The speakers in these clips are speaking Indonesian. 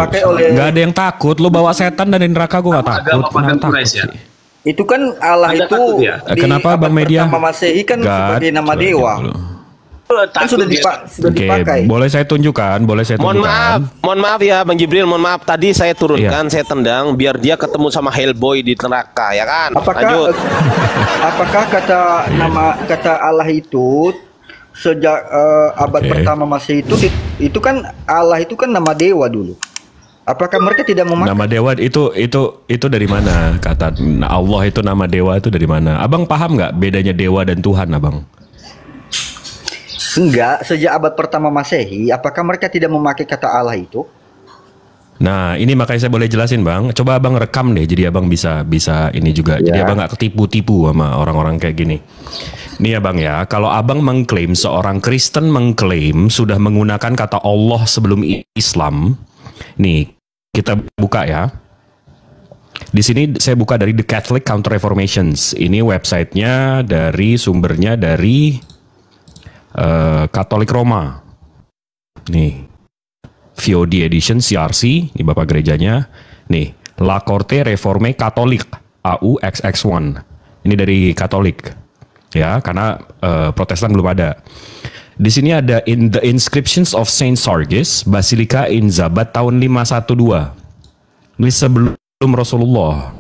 dipakai oleh. Nggak ada yang takut. Lu bawa setan dari neraka, gue nggak takut. Agama Quraisy ya. Itu kan Allah Anda itu ya? Kenapa Bang Media? Pertama Masehi kan sebagai nama dewa. Kan sudah dipakai. Boleh saya tunjukkan? Mohon maaf ya Bang Jibril, mohon maaf tadi saya turunkan, saya tendang biar dia ketemu sama Hellboy di neraka, ya kan? Apakah kata Allah itu sejak abad pertama Masehi itu kan Allah itu kan nama dewa dulu. Apakah mereka tidak memakai nama dewa itu dari mana? Kata Allah itu nama dewa itu dari mana? Abang paham nggak bedanya dewa dan Tuhan, Abang? Enggak, sejak abad pertama Masehi, apakah mereka tidak memakai kata Allah itu? Nah, ini makanya saya boleh jelasin, Bang. Coba Abang rekam deh, jadi Abang bisa ini juga. Jadi Abang nggak ketipu-tipu sama orang-orang kayak gini. Nih ya Bang ya, kalau Abang mengklaim, seorang Kristen mengklaim sudah menggunakan kata Allah sebelum Islam. Nih, kita buka ya. Di sini saya buka dari The Catholic Counter Reformations. Ini websitenya sumbernya dari Katolik Roma. Nih, VOD Edition CRC, ini Bapak gerejanya. Nih, La Corte Reforme Catholique AUXX1. Ini dari Katolik. Ya, karena Protestan belum ada. Di sini ada in the inscriptions of Saint Sargis, Basilica in Zabat tahun 512. Ini sebelum Rasulullah.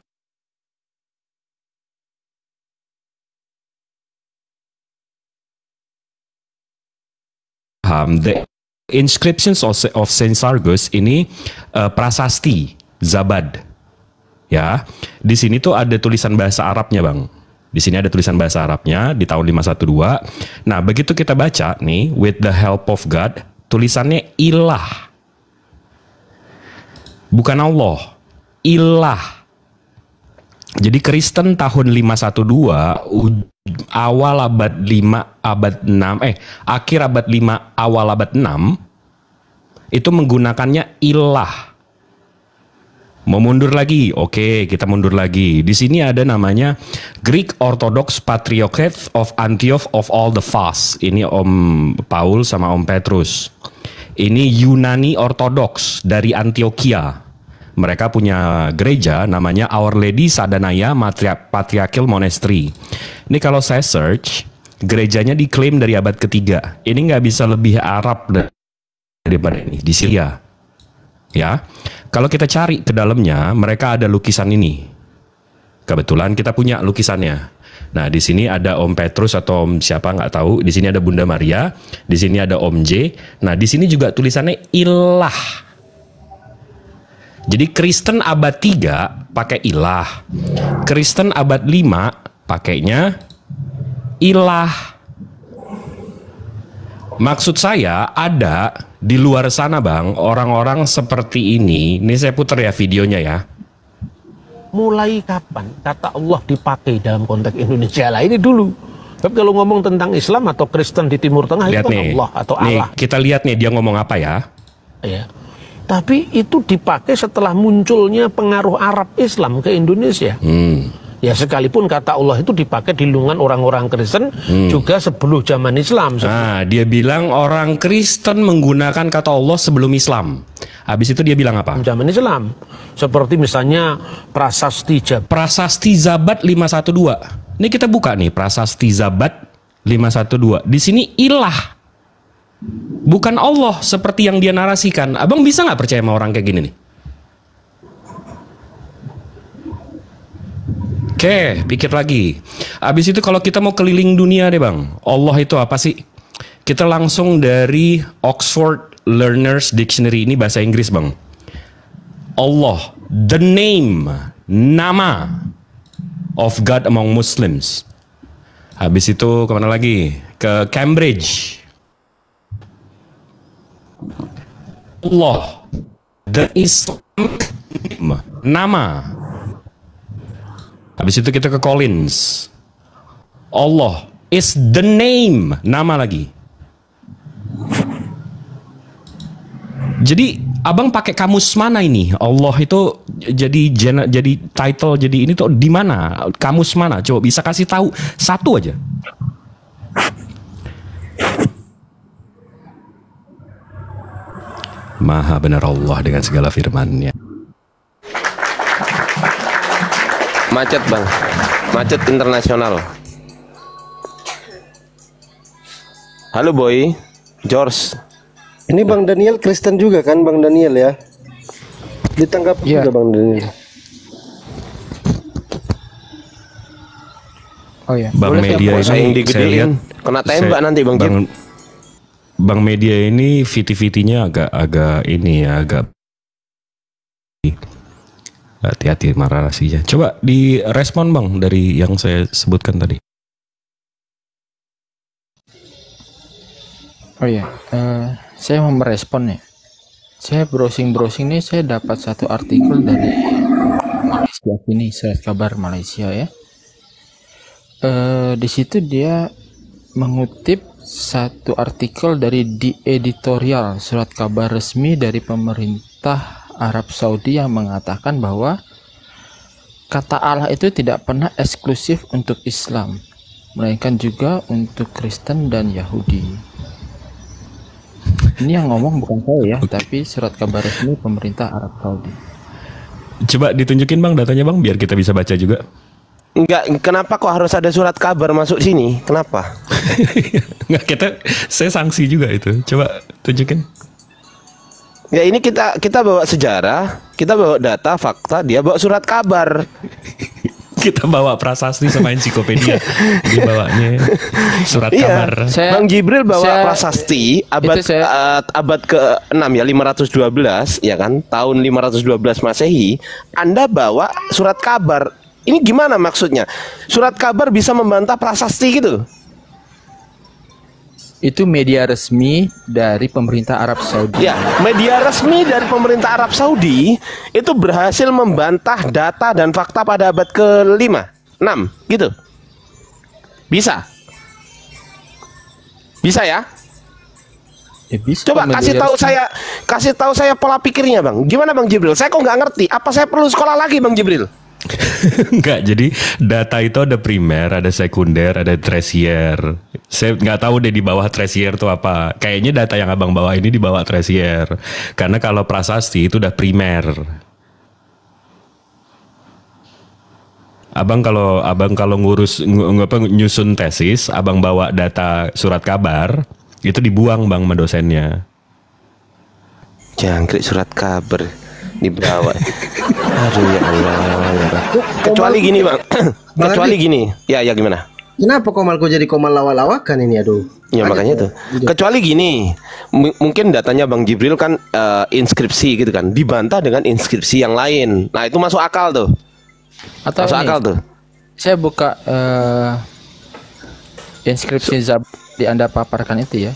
The inscriptions of Saint Sargus ini prasasti Zabad. Ya, di sini tuh ada tulisan bahasa Arabnya, Bang. Di sini ada tulisan bahasa Arabnya di tahun 512. Nah, begitu kita baca nih, with the help of God, tulisannya ilah. Bukan Allah, ilah. Jadi Kristen tahun 512, awal abad 5, abad 6, akhir abad 5, awal abad 6, itu menggunakannya ilah. Mau mundur lagi? Oke, kita mundur lagi. Di sini ada namanya Greek Orthodox Patriarchate of Antioch of all the Fasts. Ini Om Paul sama Om Petrus. Ini Yunani Orthodox dari Antioquia. Mereka punya gereja namanya Our Lady Sadanaya Patriarchal Monastery. Ini kalau saya search, gerejanya diklaim dari abad ketiga. Ini nggak bisa lebih Arab daripada ini, di Syria. Ya, kalau kita cari ke dalamnya, mereka ada lukisan ini. Kebetulan kita punya lukisannya. Nah, di sini ada Om Petrus atau Om siapa nggak tahu. Di sini ada Bunda Maria. Di sini ada Om J. Nah, di sini juga tulisannya ilah. Jadi Kristen abad 3 pakai ilah. Kristen abad 5 pakainya ilah. Maksud saya ada di luar sana, Bang, orang-orang seperti ini. Ini saya putar ya videonya ya. Mulai kapan kata Allah dipakai dalam konteks Indonesia? Lah ini dulu. Tapi kalau ngomong tentang Islam atau Kristen di Timur Tengah, lihat itu nih, Allah atau Allah. Nih, kita lihat nih dia ngomong apa ya. Ya. Tapi itu dipakai setelah munculnya pengaruh Arab Islam ke Indonesia. Ya sekalipun kata Allah itu dipakai di lingkungan orang-orang Kristen juga sebelum zaman Islam. Nah, dia bilang orang Kristen menggunakan kata Allah sebelum Islam. Habis itu dia bilang apa? Zaman Islam. Seperti misalnya Prasasti Zabat. Prasasti Zabat 512. Ini kita buka nih Prasasti Zabat 512. Di sini ilah. Bukan Allah seperti yang dia narasikan. Abang bisa nggak percaya sama orang kayak gini nih? Oke, pikir lagi. Abis itu kalau kita mau keliling dunia deh Bang. Allah itu apa sih? Kita langsung dari Oxford Learner's Dictionary, ini bahasa Inggris Bang. Allah, the name, nama of God among Muslims. Habis itu kemana lagi? Ke Cambridge. Allah, the Islamic nama. Habis itu kita ke Collins. Allah is the name, nama lagi. Jadi abang pakai kamus mana ini? Allah itu jadi title, jadi ini tuh di mana? Kamus mana? Coba bisa kasih tahu satu aja. Maha benar Allah dengan segala firman-Nya. Macet bang, macet internasional. Halo Boy, George. Ini Bang Daniel Kristen juga kan Bang Daniel ya? Ditangkap juga Bang Daniel. Oh ya. Bang Boleh Media Saya yang ini saya lihat digedein, kena tembak nanti Bang Jim. Bang Media ini VT-VT-nya agak ini ya, agak hati-hati narasinya. Coba direspon Bang dari yang saya sebutkan tadi. Oh ya, saya mau merespon ya. Saya browsing nih, saya dapat satu artikel dari Malaysia ini, Surat Kabar Malaysia ya. Di situ dia mengutip satu artikel dari di editorial Surat Kabar resmi dari pemerintah Arab Saudi yang mengatakan bahwa kata Allah itu tidak pernah eksklusif untuk Islam, melainkan juga untuk Kristen dan Yahudi. Ini yang ngomong bukan saya ya, tapi surat kabar resmi pemerintah Arab Saudi. Coba ditunjukin Bang datanya Bang biar kita bisa baca juga. Enggak, kenapa kok harus ada surat kabar masuk sini? Kenapa? Enggak, saya sanksi juga itu. Coba tunjukin. Ya ini kita bawa sejarah, kita bawa data, fakta, dia bawa surat kabar. Kita bawa prasasti sama ensiklopedia. Dia bawanya surat kabar. Bang Jibril bawa prasasti abad ke-6 ya, 512 ya kan, tahun 512 Masehi. Anda bawa surat kabar. Ini gimana maksudnya? Surat kabar bisa membantah prasasti gitu? Itu media resmi dari pemerintah Arab Saudi. Ya, media resmi dari pemerintah Arab Saudi itu berhasil membantah data dan fakta pada abad ke-5, 6 gitu. Bisa? Bisa ya? Ya bisa. Coba kasih tahu saya pola pikirnya, Bang. Gimana Bang Jibril? Saya kok nggak ngerti. Apa saya perlu sekolah lagi, Bang Jibril? Enggak, jadi data itu ada primer, ada sekunder, ada tersier. Saya nggak tahu deh di bawah tersier itu apa. Kayaknya data yang abang bawa ini di bawah tersier. Karena kalau prasasti itu udah primer. Abang kalau nyusun tesis, abang bawa data surat kabar, itu dibuang Bang sama dosennya. Jangkrik surat kabar dibawa. Aduh ya Allah, ya Allah. Kecuali gini Bang. Kecuali gini. Ya gimana? Kenapa Komalku jadi Komal lawak-lawakan ini aduh? Ya makanya tuh. Kecuali gini, mungkin datanya Bang Jibril kan inskripsi gitu kan, dibantah dengan inskripsi yang lain. Nah itu masuk akal tuh. Atau masuk ini, akal tuh. Saya buka inskripsi Zab di Anda paparkan itu ya.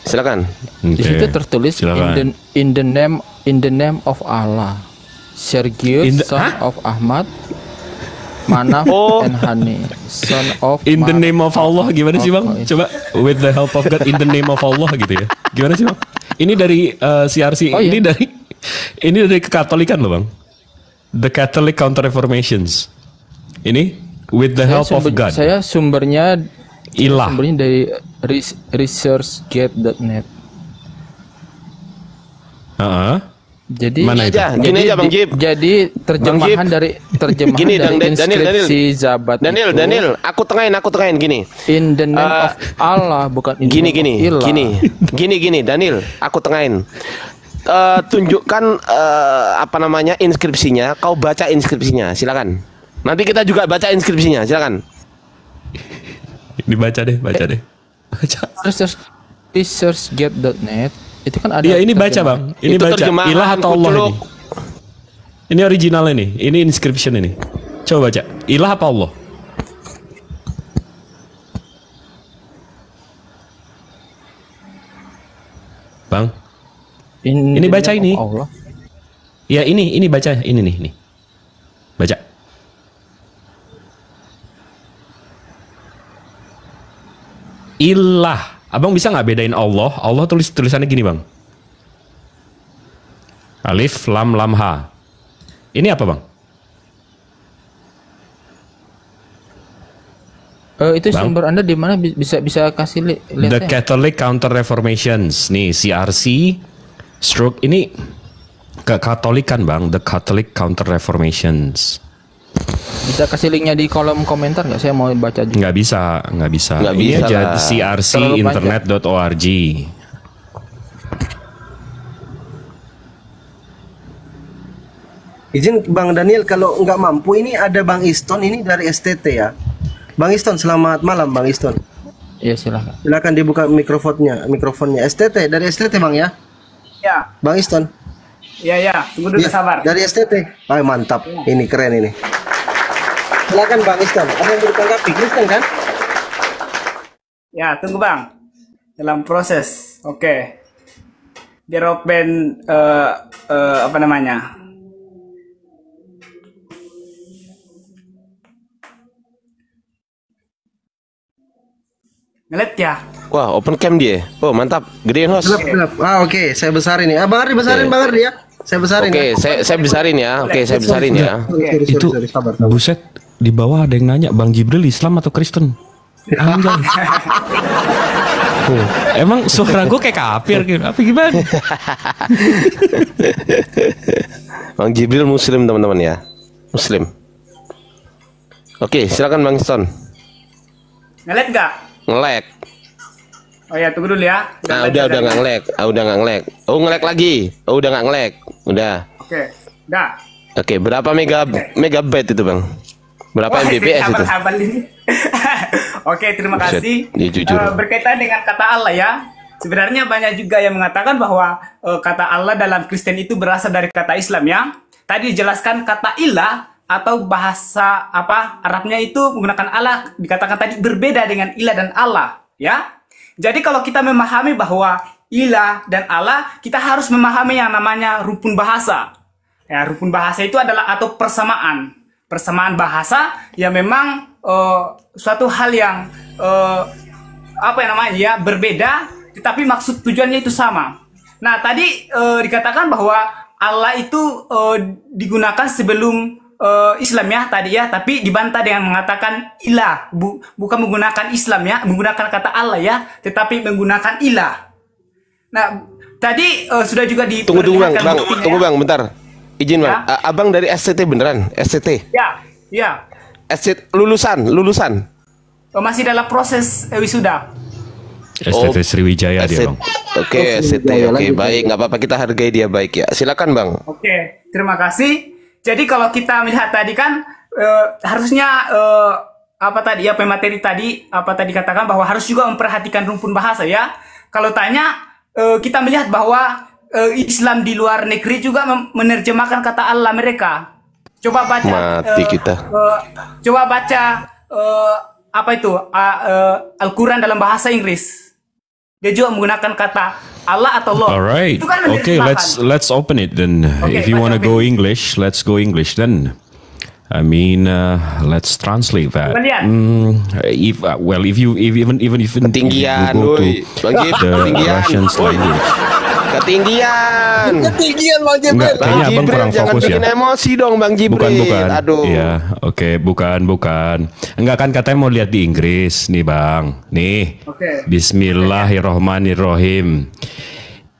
Silakan. Di situ tertulis in the name of Allah, Sergius son of Ahmad, Manaf and Hani, son of in the name of Allah gimana sih Bang? Coba with the help of God in the name of Allah gitu ya. Gimana sih Bang? Ini dari CRC, ini dari Kekatolikan loh Bang. The Catholic Counter Reformations. Ini with the help of God. Saya sumbernya Ilah. Sumbernya dari researchgate.net. Jadi mana itu? Gini aja Bang Jib. Jadi terjemahan dari gini, dari inskripsi Zabat. Daniel, aku tengahin gini. In the name of Allah, bukan in the name of Allah. Gini, Daniel, aku tengahin. Tunjukkan inskripsinya. Kau baca inskripsinya, silakan. Nanti kita juga baca inskripsinya, silakan. Dibaca deh. Researchgate.net itu kan ada. Iya, ini baca Bang. Ini itu baca ilah atau Allah ini. Ini original ini. Ini inscription ini. Coba baca. Ilah apa Allah? Bang. Ini baca ini. Allah. Ya ini baca. Ini nih. Baca. Ilah. Abang bisa nggak bedain Allah? Allah tulisannya gini Bang. Alif, lam, ha. Ini apa Bang? Itu Bang? sumber Anda di mana bisa kasih lihat The ya? Catholic Counter Reformations. Nih, CRC stroke ini kekatolikan, Bang. The Catholic Counter Reformations. Bisa kasih linknya di kolom komentar nggak? Saya mau baca juga. Nggak bisa. Nggak Ini bisa aja lah. crcinternet.org. Izin Bang Daniel, kalau nggak mampu ini ada Bang Iston ini dari STT ya. Bang Iston, selamat malam Bang Iston. Ya silahkan. Silakan dibuka mikrofonnya. STT dari STT Bang ya. Ya, Bang Iston. ya, tunggu dulu Ya, sabar. dari STT. Ah, mantap. Ini keren ini. Silakan Bang Iston. Ada yang ditanggapi Kristen kan? Ya, tunggu Bang. Dalam proses. Oke. Biar open apa namanya? Ngelet ya? Wah, open cam dia. Oh, mantap. Gedein host. Gelap. Ah, oke, saya besarin ya. Ah, Bang Ardi besarin Bang Ardi ya. Saya besarin Oke, ya. saya besarin ya. Oke, saya besarin ya. Itu buset, di bawah ada yang nanya, Bang Jibril Islam atau Kristen? Anjay. Emang suara gue kayak kafir gitu. Apa gimana? Bang Jibril Muslim teman-teman ya. Muslim. Oke, silakan Bang Iston. Ngelet nggak? Ngelek. Oh ya, tunggu dulu ya. Nah, udah nggak ngelek. Udah nggak ngelek. Oh, ngelek lagi. Oh, udah nggak ngelek. Udah. Oke, udah. Oke, berapa megabyte itu, Bang? Berapa Wah, Mbps itu? abal-abal ini. Oke, terima Buset, kasih. dia jujur. Berkaitan dengan kata Allah ya. Sebenarnya banyak juga yang mengatakan bahwa kata Allah dalam Kristen itu berasal dari kata Islam ya. Tadi dijelaskan kata ilah atau bahasa Arabnya itu menggunakan Allah, dikatakan tadi berbeda dengan ilah dan Allah ya. Jadi kalau kita memahami bahwa ilah dan Allah, kita harus memahami yang namanya rukun bahasa. Ya, rukun bahasa itu adalah atau persamaan bahasa yang memang suatu hal yang berbeda, tetapi maksud tujuannya itu sama. Nah, tadi dikatakan bahwa Allah itu digunakan sebelum Islam ya tadi ya, tapi dibantah dengan mengatakan ilah, bukan menggunakan Islam ya, menggunakan kata Allah ya, tetapi menggunakan ilah. Nah, tadi sudah juga Tunggu Bang, bentar. Izin Bang, Ya. Abang dari STT beneran? STT? Ya. STT lulusan? Masih dalam proses wisuda. STT Sriwijaya dia, Bang. Oke, STT. Oke, baik, nggak apa-apa, kita hargai dia baik ya. Silakan Bang. Oke, terima kasih. Jadi kalau kita melihat tadi kan harusnya pemateri tadi katakan bahwa harus juga memperhatikan rumpun bahasa ya. Kalau tanya kita melihat bahwa Islam di luar negeri juga menerjemahkan kata Allah mereka. Coba baca Mati kita. Coba baca Al-Quran dalam bahasa Inggris. Dia juga menggunakan kata Allah atau Lord. Alright. Itu kan Okay, menerjemahkan. let's open it then. Okay, If you want to baca go English, let's go English then. I mean, let's translate that. Coba lihat. If even Ketinggian, you go to woi. Bang Jib, the ketinggian. Russian Woi. language. Ketinggian. Bang Jibril. Enggak, kayaknya abang Jibril, kurang jangan fokus ya. bikin emosi dong Bang Jibril. Bukan. Aduh. Iya, oke, bukan. Enggak kan katanya mau lihat di Inggris nih, Bang. Nih. Oke. Bismillahirrahmanirrahim.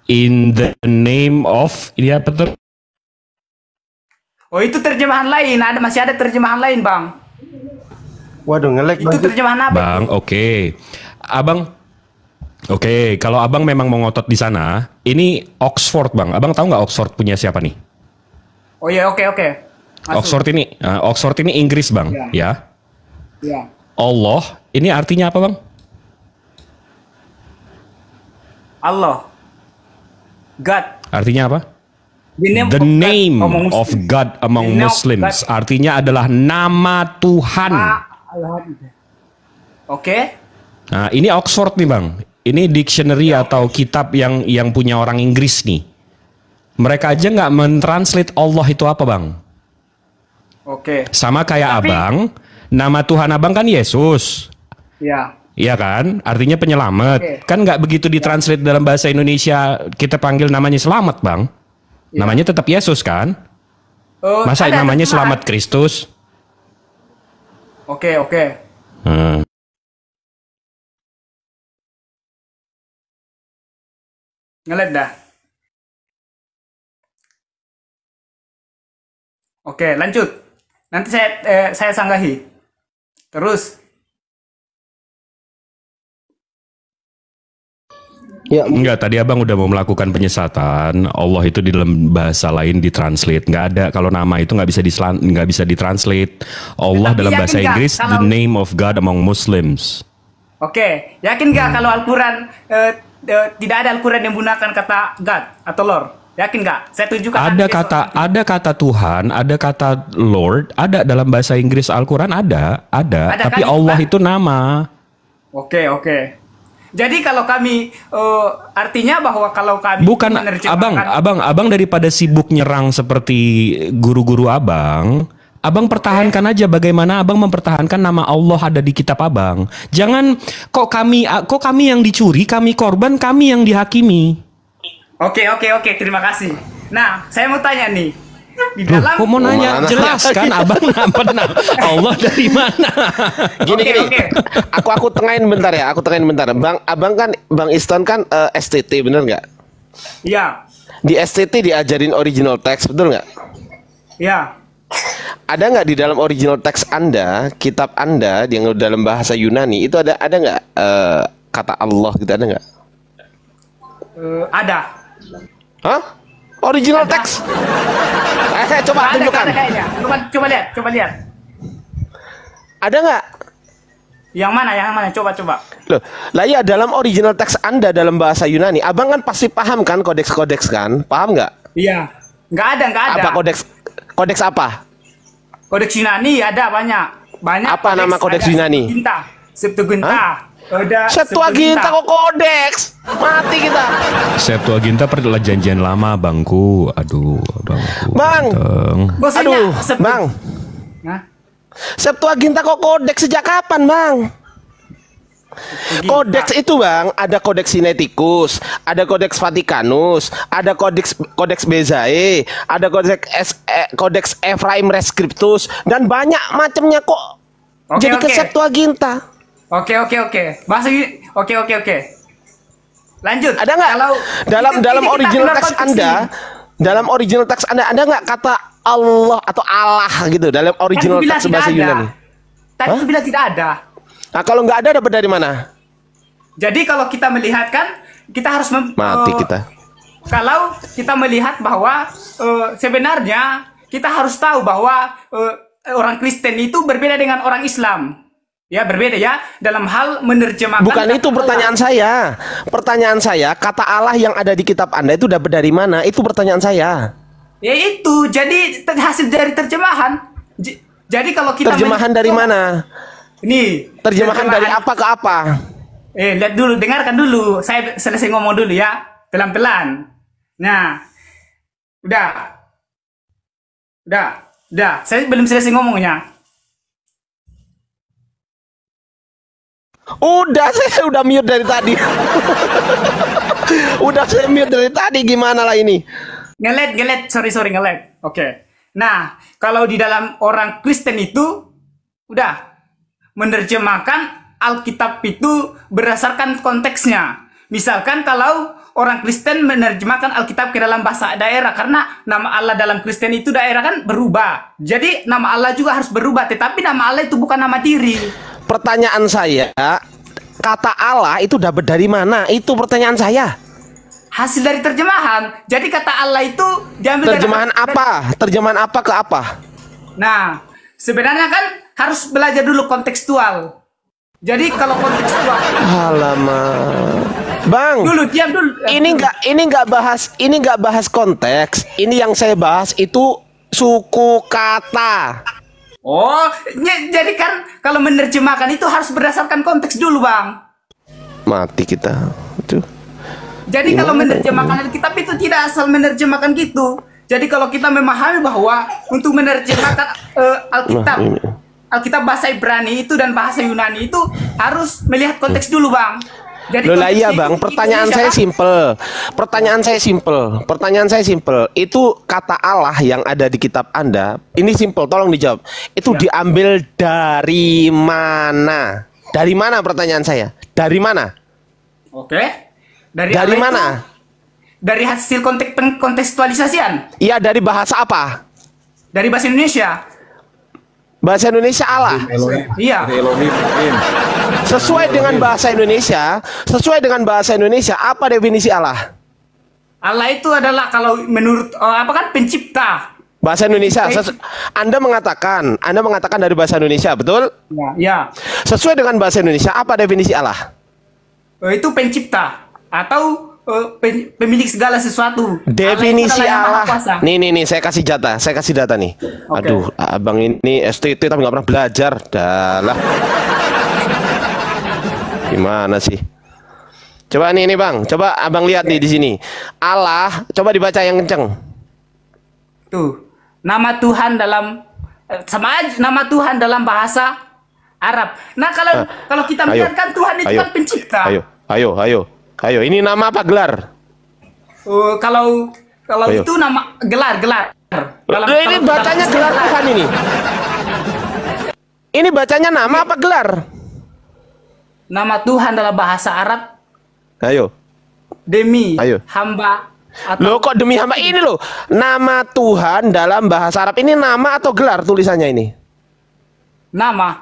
In the name of ini apa tuh? Oh, itu terjemahan lain. Masih ada terjemahan lain, Bang. Waduh, ngelek Itu Bang. terjemahan apa? Bang, oke. Abang oke, kalau Abang memang mau ngotot di sana, ini Oxford, Bang. Abang tahu nggak Oxford punya siapa nih? Oh iya, oke. Masuk. Oxford ini Inggris, Bang, ya. Ya. Allah, ini artinya apa, Bang? Allah. God. Artinya apa? The The name among of Muslims. God among The name of Muslims. God. Artinya adalah nama Tuhan. Oke. Nah, ini Oxford nih, Bang. Ini dictionary atau kitab yang punya orang Inggris nih. Mereka aja nggak mentranslate Allah itu apa, Bang. Oke. Sama kayak Tapi- Abang, nama Tuhan Abang kan Yesus. Ya. Iya kan? Artinya penyelamat. Oke. Kan nggak begitu ditranslate dalam bahasa Indonesia kita panggil namanya selamat, Bang. Namanya tetap Yesus kan? Masa Ada namanya terjemahan. Selamat Kristus? Oke. Hmm. Ngelet dah. Oke, lanjut. Nanti saya sanggahi. Terus. Ya, Enggak, tadi abang udah mau melakukan penyesatan. Allah itu di dalam bahasa lain ditranslate. Nggak ada, kalau nama itu nggak bisa ditranslate. Allah Tapi dalam yakin bahasa nggak Inggris, the kalau- name of God among Muslims. Oke, yakin nggak kalau Al-Quran tidak ada Al-Quran yang menggunakan kata God atau Lord? Yakin nggak? Saya tunjukkan. Ada kata Tuhan, ada kata Lord, ada dalam bahasa Inggris Al-Quran ada. Ada Tapi kan, Allah Pak? itu nama. Oke. Jadi kalau kami artinya bahwa kalau kami Bukan menerjemahkan- abang daripada sibuk nyerang seperti guru-guru abang pertahankan aja bagaimana abang mempertahankan nama Allah ada di kitab abang. Jangan kok kami yang dicuri, kami korban, kami yang dihakimi. Oke, terima kasih. Nah, saya mau tanya nih. Di Loh, dalam kok mau nanya? Mana? Jelaskan abang nama Allah dari mana? Gini. Oke. Aku tengahin bentar ya. Abang kan Bang Iston kan STT, bener nggak? Iya. Di STT diajarin original text, betul nggak? Iya. Ada nggak di dalam original text Anda, kitab Anda yang dalam bahasa Yunani itu ada nggak kata Allah gitu, ada nggak? Ada. Hah? Original text? Coba Ada tunjukkan. kayaknya. Coba lihat. Ada nggak? Yang mana? Coba. Loh, lah ya dalam original text Anda dalam bahasa Yunani, abang kan pasti paham kan kodeks-kodeks kan? Paham nggak? Iya. Nggak ada. Apa kodeks apa? Kodeks Yunani ada banyak. Apa nama kodeks ada Yunani? Septuaginta. Ada Septuaginta kok kodeks? Mati kita. Septuaginta perjanjian lama bangku. Aduh, bangku. Bang. Ganteng. Maksudnya, Aduh, Bang. Hah? Septuaginta kok kodeks sejak kapan, Bang? Kodeks itu, Bang, ada kodeks Sinaiticus, ada kodeks Vaticanus, ada kodeks Bezae, ada kodeks Ephraim Rescriptus, dan banyak macamnya kok. Jadi ke Septuaginta. Oke. Bahasa oke. Lanjut. Ada nggak? Kalau dalam kita original keluar text konteks Anda, ini. dalam original text Anda ada nggak kata Allah atau Allah gitu dalam original Kan bilang text tidak bahasa ada. Yunani? Tadi aku bilang tidak ada. Nah, kalau nggak ada dapat dari mana? Jadi kalau kita melihat kan, kita harus Mati kita. Kalau kita melihat bahwa sebenarnya kita harus tahu bahwa orang Kristen itu berbeda dengan orang Islam. Ya, berbeda ya dalam hal menerjemahkan. Bukan itu pertanyaan saya. Pertanyaan saya, kata Allah yang ada di kitab Anda itu dapat dari mana? Itu pertanyaan saya. Ya itu, jadi hasil dari terjemahan. Jadi kalau kita Terjemahan dari mana? Ini Terjemahan dari apa ke apa? Lihat dulu, dengarkan dulu. Saya selesai ngomong dulu ya, pelan-pelan. Nah, udah. Saya belum selesai ngomongnya. Saya udah mute dari tadi. Saya mute dari tadi, gimana lah ini? Ngelet, sorry ngelet. Oke. Nah, kalau di dalam orang Kristen itu udah menerjemahkan Alkitab itu berdasarkan konteksnya. Misalkan kalau orang Kristen menerjemahkan Alkitab ke dalam bahasa daerah, karena nama Allah dalam Kristen itu daerah kan berubah. Jadi nama Allah juga harus berubah, tetapi nama Allah itu bukan nama diri. Pertanyaan saya, kata Allah itu dapat dari mana? Itu pertanyaan saya. Hasil dari terjemahan. Jadi kata Allah itu diambil Terjemahan apa? Terjemahan apa ke apa? Nah, sebenarnya kan harus belajar dulu kontekstual. Jadi kalau kontekstual, Alamak. Bang, diam dulu. ini nggak bahas konteks. Ini yang saya bahas itu suku kata. Oh, jadi kan kalau menerjemahkan itu harus berdasarkan konteks dulu, Bang. Mati kita. Aduh. Jadi kalau menerjemahkan Alkitab itu tidak asal menerjemahkan gitu. Jadi kalau kita memahami bahwa untuk menerjemahkan Alkitab bahasa Ibrani itu dan bahasa Yunani itu harus melihat konteks dulu, Bang. Jadi Loh iya konteksnya Bang, itu pertanyaan Indonesia, saya Bang. simpel. Pertanyaan saya simpel. Itu kata Allah yang ada di kitab Anda, ini simpel, tolong dijawab. Itu diambil dari mana? Dari mana pertanyaan saya? Dari mana? Oke. Dari Dari Allah mana? dari hasil kontekstualisasian Iya, dari bahasa apa? dari bahasa Indonesia. Bahasa Indonesia Allah. Iya. Sesuai dengan bahasa Indonesia, apa definisi Allah? Allah itu adalah kalau menurut apa kan pencipta. Bahasa Indonesia. Anda mengatakan dari bahasa Indonesia, betul? Ya, ya. Sesuai dengan bahasa Indonesia, apa definisi Allah? Itu pencipta atau pemilik segala sesuatu. Definisi Allah. Nih, saya kasih data nih. Oke. Aduh, abang ini STT tapi nggak pernah belajar. Dalah. Gimana sih? Coba nih bang, coba abang lihat nih di sini. Allah, coba dibaca yang kenceng. Tuh, nama Tuhan dalam sama aja nama Tuhan dalam bahasa Arab. Nah, kalau kita melihat kan Tuhan itu kan pencipta. Ayo, ini nama apa gelar? Kalau itu nama gelar. Ini bacanya gelar Tuhan ini. Ini bacanya nama apa gelar? Nama Tuhan dalam bahasa Arab Ayo. hamba. Loh kok demi hamba ini loh. Nama Tuhan dalam bahasa Arab ini nama atau gelar tulisannya ini? Nama.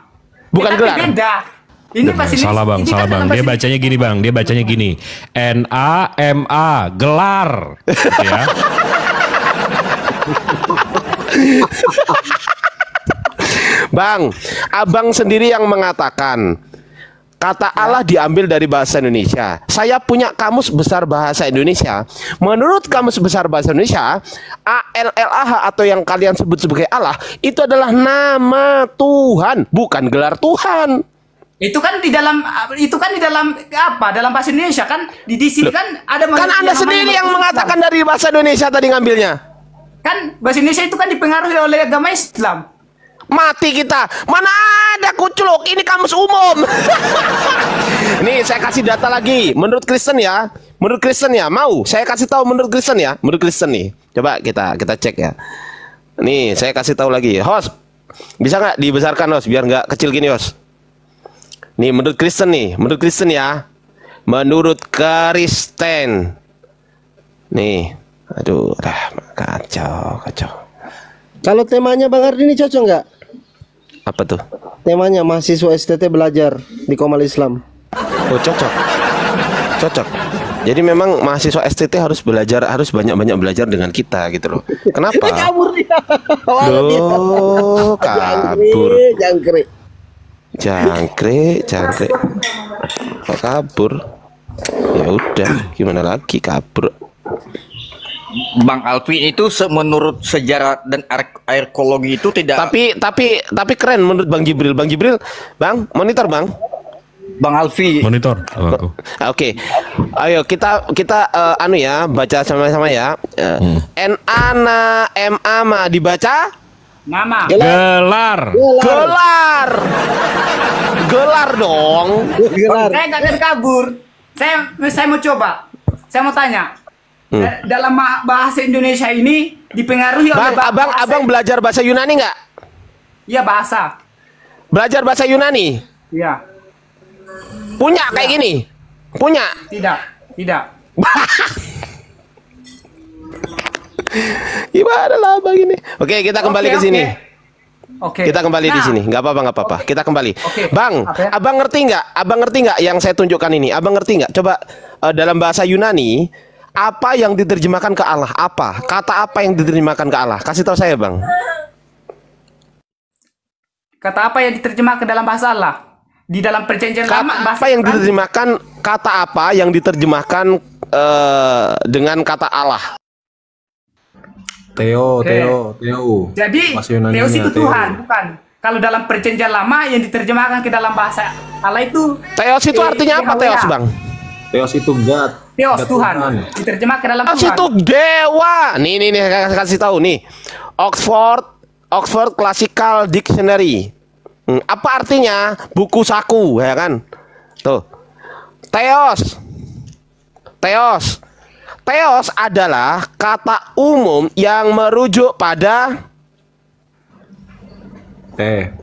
Bukan gelar. Beda. Ini pasti Salah bang. Dia bacanya gini bang. NAMA gelar. Gitu ya. Bang, abang sendiri yang mengatakan kata Allah diambil dari bahasa Indonesia. Saya punya kamus besar bahasa Indonesia. Menurut kamus besar bahasa Indonesia, ALLAH atau yang kalian sebut sebagai Allah itu adalah nama Tuhan, bukan gelar Tuhan. Itu kan di dalam apa? Dalam bahasa Indonesia kan di sini kan ada Kan Anda sendiri yang mengatakan dari bahasa Indonesia tadi ngambilnya. Kan bahasa Indonesia itu kan dipengaruhi oleh agama Islam. Mati kita. Mana ada kucluk, ini kamus umum. Nih saya kasih data lagi. Menurut Kristen ya, mau saya kasih tahu menurut Kristen ya. Menurut Kristen nih, coba kita cek ya. Nih saya kasih tahu lagi. Host, bisa nggak dibesarkan host biar nggak kecil gini host. Nih menurut Kristen ya. Menurut Kristen. Nih, aduh, kacau. Kalau temanya Bang Ardi ini cocok nggak? Apa tuh? Temanya mahasiswa STT belajar di Komal Islam. Oh cocok. Jadi memang mahasiswa STT harus banyak-banyak belajar dengan kita gitu loh. Kenapa? Kabur dia. Loh, kabur. Jangkrik. Kok kabur? Ya udah, gimana lagi kabur. Bang Alvin itu menurut sejarah dan arkeologi itu tidak. Tapi keren menurut Bang Jibril. Bang, monitor Bang. Bang Alfi. Monitor. Oke. Ayo kita baca sama-sama ya. NAMA dibaca Nama. Gelar dong. Saya nggak akan kabur. Saya mau coba. Saya mau tanya. Dalam bahasa Indonesia ini dipengaruhi oleh Abang belajar bahasa Yunani nggak? Iya, bahasa. Belajar bahasa Yunani? Iya. Punya kayak gini? Punya? Tidak. Gimana lah abang ini? Oke, kita kembali ke sini. Oke. Kita kembali di sini. Nggak apa-apa. Kita kembali. Oke. Bang, abang ngerti nggak yang saya tunjukkan ini? Abang ngerti nggak? Coba dalam bahasa Yunani apa yang diterjemahkan ke Allah? Apa? Kata apa yang diterjemahkan ke Allah? Kasih tahu saya, Bang. Kata apa yang diterjemahkan ke dalam bahasa Allah? Di dalam perjanjian lama bahasa apa yang diterjemahkan? Kata apa yang diterjemahkan dengan kata Allah? Theo. Jadi Theos itu Tuhan, bukan. Kalau dalam perjanjian lama yang diterjemahkan ke dalam bahasa Allah itu Theos itu artinya apa Theos, Bang? Theos itu God. Theos Tuhan. Diterjemahkan ke dalam Theos Tuhan. itu dewa. Nih kasih tahu nih. Oxford Classical Dictionary. Apa artinya? Buku saku, ya kan? Tuh. Theos adalah kata umum yang merujuk pada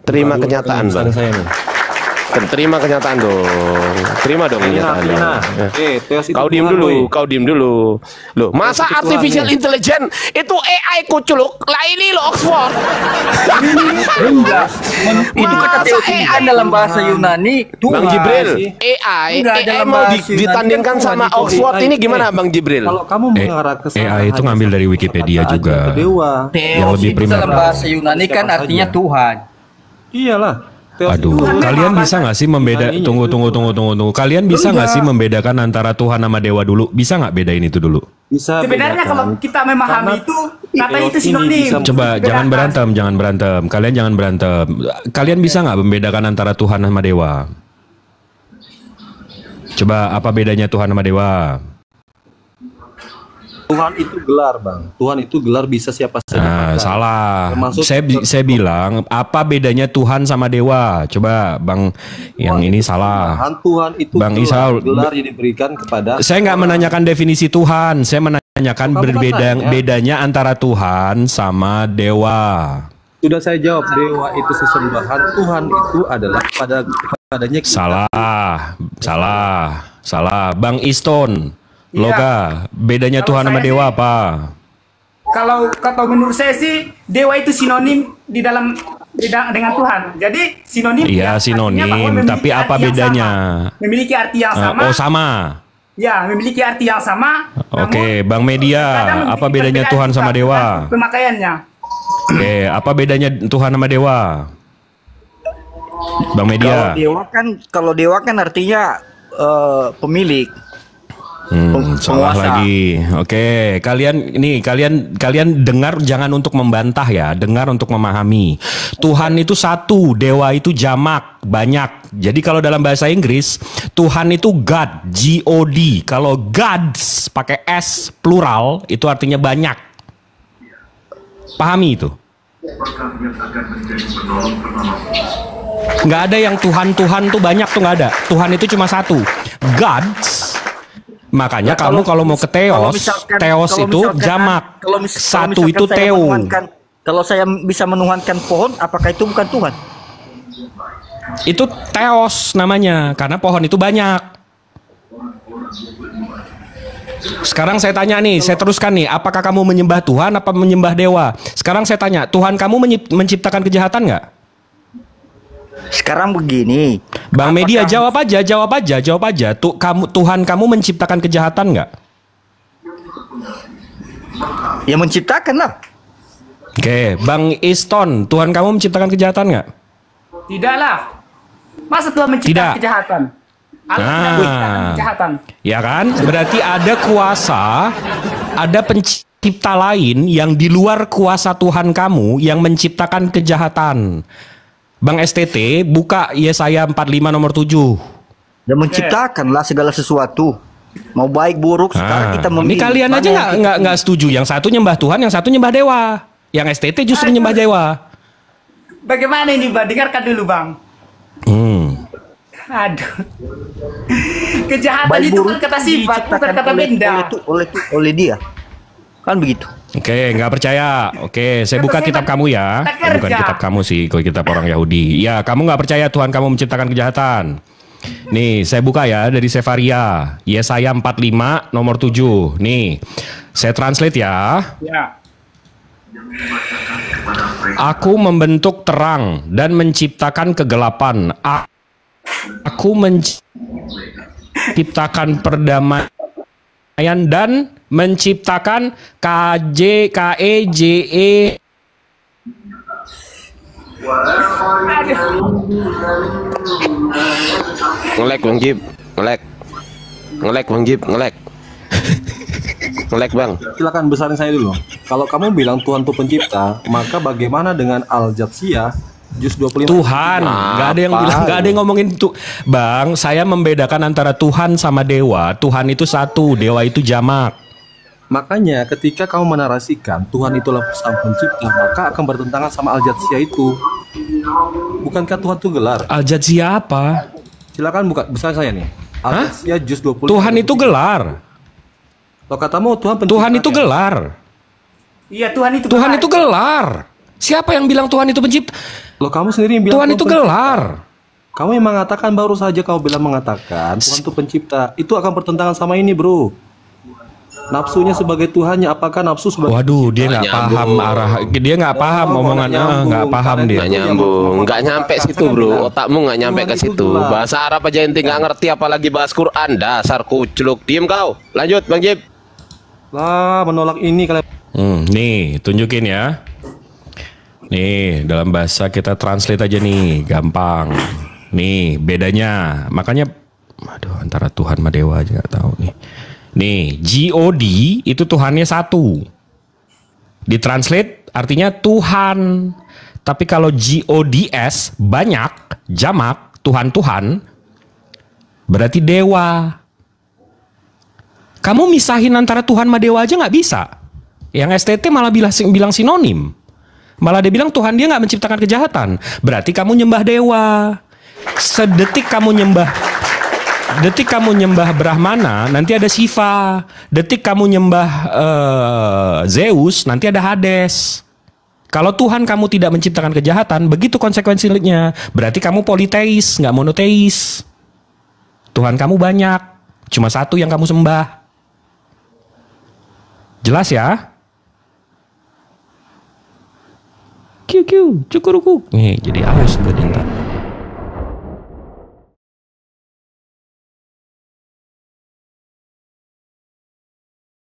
terima kenyataan, Bang. Terima kenyataan dong. Terima dong kenyataan. Teos itu Kau diem Tuhan, dulu, boy. kau diem dulu. Loh, masa itu artificial Tuhan, intelligence itu AI kuculuk? Lah ini lo Oxford. Itu kata Masa Teos ini kan dalam bahasa Yunani Tuhan. Bang Jibril, sih. Enggak, AI dalam mau bahasa Yunani ditandingkan kan sama Tuhan itu Oxford AI. ini gimana Bang Jibril? Kalau kamu mengarah ke sana AI itu hanya ngambil dari satu Wikipedia kata juga. aja, ke dewa. Yang Teos lebih itu primer. dalam bahasa Yunani kan Siapa artinya saja. Tuhan. Iyalah. Teos Aduh, itu kalian bisa nggak sih membeda? Yunaninya Tunggu, itu tunggu. Kalian bisa nggak sih membedakan antara Tuhan sama dewa dulu? Bisa nggak bedain itu dulu? bisa Sebenarnya bedakan. kalau kita memahami Karena itu kata Teos itu ini sinonim. bisa Coba Bedakan. jangan berantem. Kalian jangan berantem. Kalian bisa nggak membedakan antara Tuhan sama dewa? Coba apa bedanya Tuhan sama dewa? Tuhan itu gelar, Bang. Tuhan itu gelar bisa siapa saja. Nah, pakai. salah. Termasuk Saya bilang apa bedanya Tuhan sama dewa? Coba Bang, yang ini salah. Tuhan itu Bang gelar, Isaul, gelar yang diberikan kepada Saya nggak menanyakan definisi Tuhan. Saya menanyakan Kamu tanya. bedanya antara Tuhan sama dewa. Sudah saya jawab, dewa itu sesembahan, Tuhan itu adalah kepadanya kita. Salah. Bang Iston, Iya. Loga, bedanya Kalau Tuhan sama saya dewa sih- apa? Kalau menurut saya sih dewa itu sinonim di dalam dengan Tuhan. Jadi sinonim. Iya, ya, artinya sinonim, bahwa memiliki tapi apa arti yang bedanya? sama. Memiliki arti yang sama. Oh, sama. Ya, memiliki arti yang sama. Oke, namun Bang Media, kadang memiliki apa bedanya perbedaan Tuhan sama juga dewa? tergantung pemakaiannya. Oke, apa bedanya Tuhan sama dewa? Bang Media. Kalau dewa kan artinya pemilik. Salah penguasa. lagi. Oke, kalian dengar jangan untuk membantah ya, dengar untuk memahami. Tuhan itu satu, dewa itu jamak, banyak. Jadi kalau dalam bahasa Inggris, Tuhan itu God, G-O-D. Kalau gods pakai S plural itu artinya banyak. Pahami itu? Nggak ada yang Tuhan tuh banyak tuh, nggak ada. Tuhan itu cuma satu, gods. Makanya kamu kalau mau ke teos itu jamak. Satu itu teo. Kalau saya bisa menuhankan pohon, apakah itu bukan Tuhan? Itu teos namanya, karena pohon itu banyak. Sekarang saya tanya nih, saya teruskan nih, apakah kamu menyembah Tuhan apa menyembah dewa? Sekarang saya tanya, Tuhan kamu menciptakan kejahatan nggak? Sekarang begini, Bang Media, jawab aja. Tuhan kamu menciptakan kejahatan nggak? ya menciptakan lah. Oke, Bang Iston, Tuhan kamu menciptakan kejahatan nggak? Tidaklah. Masa Tuhan Tidak. menciptakan kejahatan? Allah tidak menciptakan kejahatan. Ya kan? Berarti ada kuasa, ada pencipta lain yang di luar kuasa Tuhan kamu yang menciptakan kejahatan. Bang STT, buka Yesaya 45 nomor 7. Ya menciptakanlah segala sesuatu. Mau baik buruk sekarang kita Ini memilih. kalian Mana aja yang nggak setuju. Yang satu nyembah Tuhan, yang satu nyembah dewa. Yang STT justru nyembah dewa. Bagaimana ini Bang? Dengarkan dulu Bang. Aduh. Kejahatan baik itu buruk kan kata sifat, bukan diciptakan kata benda. oleh dia. Kan begitu. Oke, nggak percaya. Oke, saya buka kitab kamu ya. Kita Bukan kerja. kitab kamu sih, kalau kitab orang Yahudi. Ya, kamu nggak percaya Tuhan kamu menciptakan kejahatan. Nih, saya buka ya dari Sefaria. Yesaya 45 nomor 7. Nih, saya translate ya. Ya. Aku membentuk terang dan menciptakan kegelapan. Aku menciptakan perdamaian dan menciptakan KEJE. Ngelek Bang Jib, ngelek Bang Jib, ngelek Bang. Silakan besarin saya dulu. Kalau kamu bilang Tuhan itu pencipta, maka bagaimana dengan Al-Jatsiyah juz 25? Tuhan, nggak ada yang bilang, nggak ada yang ngomongin tuh, Bang. Saya membedakan antara Tuhan sama dewa. Tuhan itu satu, dewa itu jamak. Makanya ketika kamu menarasikan Tuhan itulah sang pencipta, maka akan bertentangan sama Al-Jatsiyah itu. Bukankah Tuhan itu gelar? Al-Jatsiyah apa? Silakan buka besar saya nih. Al-Jatsiyah juz 20. Tuhan itu gelar. Kalau katamu Tuhan pencipta. Tuhan itu gelar. Iya, Tuhan itu Tuhan benar. itu gelar. Siapa yang bilang Tuhan itu pencipta? Loh kamu sendiri yang bilang Tuhan itu pencipta. gelar. Kamu yang mengatakan, baru saja kau bilang mengatakan Tuhan itu pencipta. Itu akan bertentangan sama ini, bro. Nafsunya sebagai Tuhannya, apakah nafsu sebagai... Waduh, dia nggak paham arah, dia nggak paham omongannya, nggak paham dia. Nggak nyambung, nggak nyampe situ bro. Otakmu nggak nyampe ke situ. Bahasa Arab aja ente nggak ngerti, apalagi bahas Quran. Dasar kucluk. Diem kau. Lanjut, Bang Jib. Lah, menolak ini kalian. Nih, tunjukin ya. Nih, dalam bahasa kita translate aja nih, gampang. Nih, bedanya. Makanya, aduh, antara Tuhan sama Dewa aja nggak tahu nih. Nih, God itu Tuhannya satu. Ditranslate artinya Tuhan. Tapi kalau GODS banyak, jamak, Tuhan-Tuhan, berarti dewa. Kamu misahin antara Tuhan sama dewa aja nggak bisa. Yang STT malah bilang sinonim. Malah dia bilang Tuhan dia nggak menciptakan kejahatan. Berarti kamu nyembah dewa. Sedetik kamu nyembah Brahmana, nanti ada Shiva. Detik kamu nyembah Zeus, nanti ada Hades. Kalau Tuhan kamu tidak menciptakan kejahatan, begitu konsekuensinya. Berarti kamu politeis, nggak monoteis. Tuhan kamu banyak, cuma satu yang kamu sembah. Jelas ya? Cukuruku. Nih, jadi aus gue dinta.